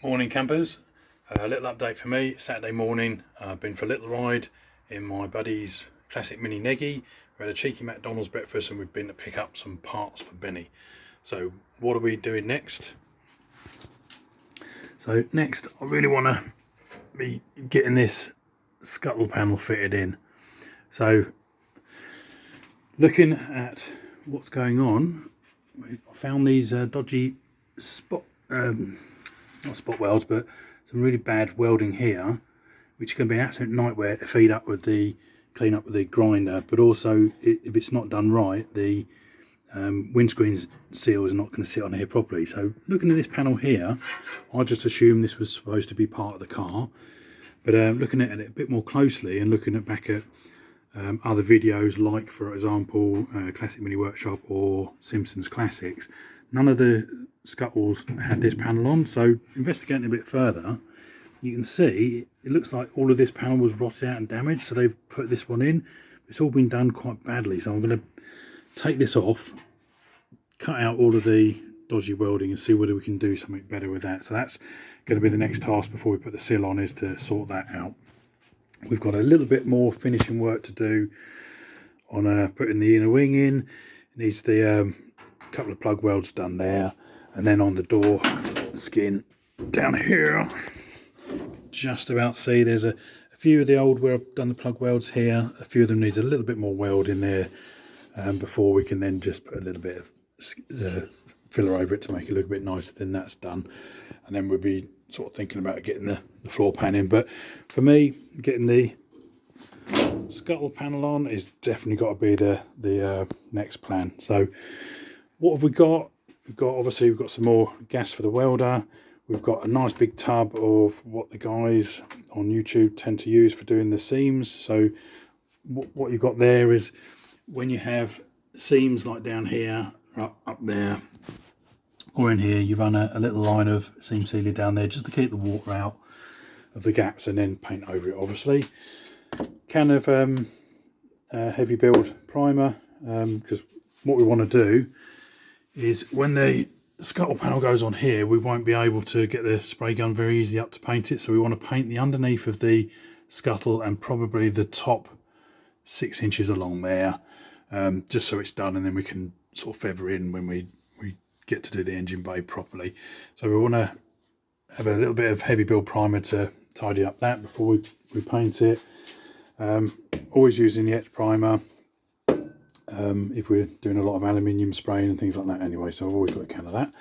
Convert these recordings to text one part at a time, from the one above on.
Morning campers, a little update for me. Saturday morning, I've been for a little ride in my buddy's classic mini neggy. We had a cheeky McDonald's breakfast and we've been to pick up some parts for Benny. So what are we doing next? So next I really want to be getting this scuttle panel fitted in. So looking at what's going on, I found these dodgy not spot welds, but some really bad welding here, which can be an absolute nightmare to feed up with the clean up with the grinder. But also, if it's not done right, the windscreen seal is not going to sit on here properly. So looking at this panel here, I just assumed this was supposed to be part of the car, but looking at it a bit more closely and looking back at other videos, like for example Classic Mini Workshop or Simpsons Classics, none of the Scuttles had this panel on. So investigating a bit further, you can see it looks like all of this panel was rotted out and damaged, so they've put this one in. It's all been done quite badly, so I'm going to take this off, cut out all of the dodgy welding and see whether we can do something better with that. So that's going to be the next task before we put the seal on, is to sort that out. We've got a little bit more finishing work to do on putting the inner wing in. It needs the couple of plug welds done there, and then on the door skin down here, just about see there's a few of the old where I've done the plug welds here. A few of them needs a little bit more weld in there before we can then just put a little bit of filler over it to make it look a bit nicer. Then that's done, and then we'll be sort of thinking about getting the floor pan in. But for me, getting the scuttle panel on is definitely got to be the next plan. So what have we got? We've got some more gas for the welder. We've got a nice big tub of what the guys on YouTube tend to use for doing the seams. So what you've got there is, when you have seams like down here, up there, or in here, you run a little line of seam sealer down there just to keep the water out of the gaps, and then paint over it obviously. Can of heavy build primer, because what we want to do is when the scuttle panel goes on here, we won't be able to get the spray gun very easily up to paint it. So we want to paint the underneath of the scuttle and probably the top 6 inches along there, just so it's done, and then we can sort of feather in when we get to do the engine bay properly. So we want to have a little bit of heavy build primer to tidy up that before we paint it. Always using the etch primer if we're doing a lot of aluminium spraying and things like that anyway, so I've always got a can of that.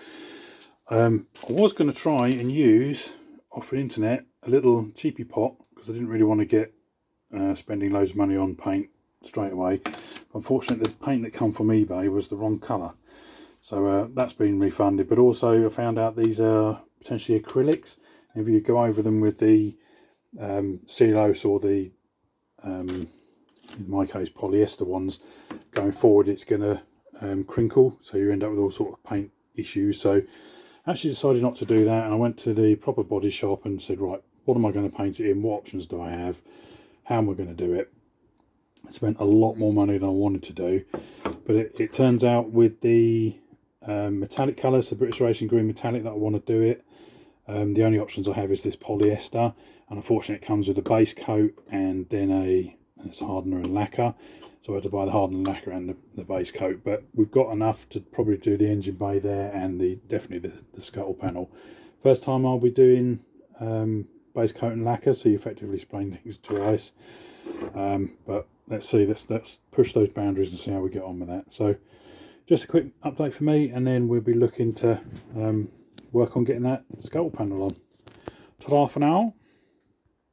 I was going to try and use off the internet a little cheapy pot, because I didn't really want to get spending loads of money on paint straight away. Unfortunately, the paint that come from eBay was the wrong colour, so that's been refunded. But also I found out these are potentially acrylics, and if you go over them with the cellulose or the in my case polyester ones, going forward it's going to crinkle, so you end up with all sort of paint issues. So I actually decided not to do that, and I went to the proper body shop and said, right, what am I going to paint it in, what options do I have, how am I going to do it? I spent a lot more money than I wanted to do, but it turns out with the metallic colours, the British Racing Green metallic, that I want to do it, the only options I have is this polyester, and unfortunately it comes with a base coat and then it's hardener and lacquer, so I had to buy the hardener and lacquer and the base coat. But we've got enough to probably do the engine bay there and definitely the scuttle panel. First time I'll be doing base coat and lacquer, so you're effectively spraying things twice. But let's see, let's push those boundaries and see how we get on with that. So just a quick update for me, and then we'll be looking to work on getting that scuttle panel on. Ta-da for now.